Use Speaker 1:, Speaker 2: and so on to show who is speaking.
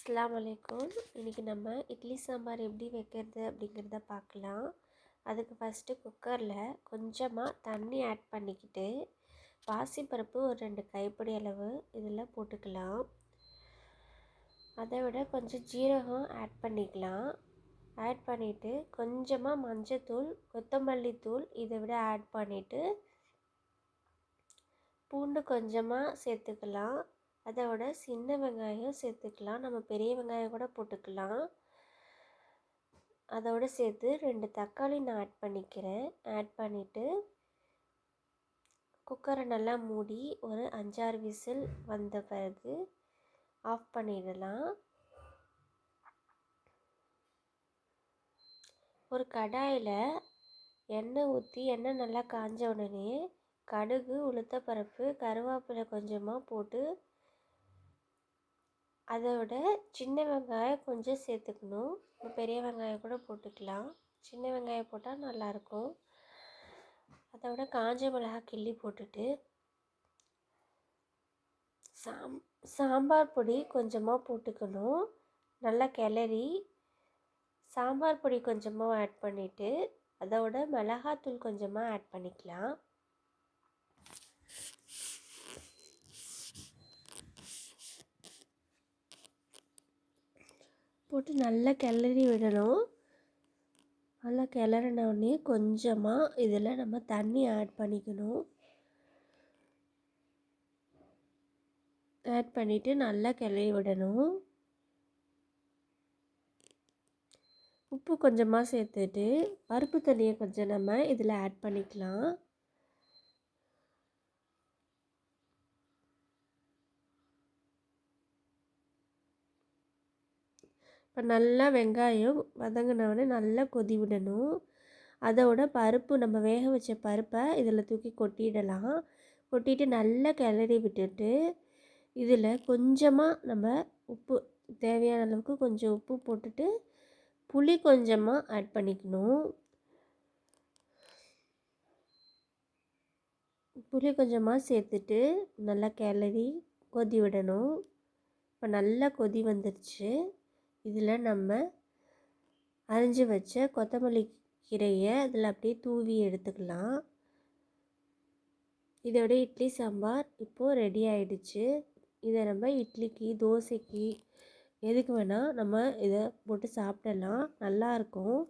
Speaker 1: அஸ்ஸலாமு அலைக்கும். இன்றைக்கி நம்ம இட்லி சாம்பார் எப்படி வைக்கிறது அப்படிங்கிறத பார்க்கலாம். அதுக்கு ஃபஸ்ட்டு குக்கரில் கொஞ்சமாக தண்ணி ஆட் பண்ணிக்கிட்டு பாசிப்பருப்பு ஒரு 2 கைப்பிடி அளவு இதில் போட்டுக்கலாம். அதை விட கொஞ்சம் ஜீரகம் ஆட் பண்ணிக்கலாம். ஆட் பண்ணிவிட்டு கொஞ்சமாக மஞ்சத்தூள், கொத்தமல்லி தூள் இதை விட ஆட் பண்ணிவிட்டு பூண்டு கொஞ்சமாக சேர்த்துக்கலாம். அதோட சின்ன வெங்காயம் சேர்த்துக்கலாம். நம்ம பெரிய வெங்காயம் கூட போட்டுக்கலாம். அதோடு சேர்த்து 2 தக்காளி நான் ஆட் பண்ணிக்கிறேன். ஆட் பண்ணிவிட்டு குக்கரை நல்லா மூடி ஒரு 5-6 விசில் வந்த பிறகு ஆஃப் பண்ணிடலாம். ஒரு கடாயில் எண்ணெய் ஊற்றி எண்ணெய் நல்லா காஞ்ச உடனே கடுகு, உளுத்தப்பருப்பு, கருவேப்பிலை கொஞ்சமாக போட்டு அதோட சின்ன வெங்காயம் கொஞ்சம் சேர்த்துக்கணும். பெரிய வெங்காயம் கூட போட்டுக்கலாம். சின்ன வெங்காயம் போட்டால் நல்லாயிருக்கும். அதோட காஞ்ச மிளகாய் கிள்ளி போட்டுட்டு சாம்பார் பொடி கொஞ்சமாக போட்டுக்கணும். நல்லா கிளறி சாம்பார் பொடி கொஞ்சமாக ஆட் பண்ணிவிட்டு அதோட மிளகாத்தூள் கொஞ்சமாக ஆட் பண்ணிக்கலாம். போட்டு நல்லா கிளறி விடணும். நல்லா கிளறினோடனே கொஞ்சமாக இதில் நம்ம தண்ணி ஆட் பண்ணிக்கணும். ஆட் பண்ணிவிட்டு நல்லா கிளறி விடணும். உப்பு கொஞ்சமாக சேர்த்துட்டு பருப்பு தண்ணியை கொஞ்சம் நம்ம இதில் ஆட் பண்ணிக்கலாம். இப்போ நல்லா வெங்காயம் வதங்கினோடனே நல்லா கொதி விடணும். அதோட பருப்பு நம்ம வேக வச்ச பருப்பை இதில் தூக்கி கொட்டிடலாம். கொட்டிட்டு நல்லா கிளறி விட்டுட்டு இதில் கொஞ்சமாக நம்ம உப்பு தேவையான அளவுக்கு கொஞ்சம் உப்பு போட்டுட்டு புளி கொஞ்சமாக ஆட் பண்ணிக்கணும். புளி கொஞ்சமாக சேர்த்துட்டு நல்லா கிளறி கொதி விடணும். இப்போ நல்லா கொதி வந்துருச்சு. இதில் நம்ம அரிஞ்சு வச்ச கொத்தமல்லி கீரையை அதில் அப்படியே தூவி எடுத்துக்கலாம். இதோட இட்லி சாம்பார் இப்போது ரெடி ஆகிடுச்சு. இதை நம்ம இட்லிக்கு, தோசைக்கு எதுக்கு வேணால் நம்ம இதை போட்டு சாப்பிடலாம். நல்லாயிருக்கும்.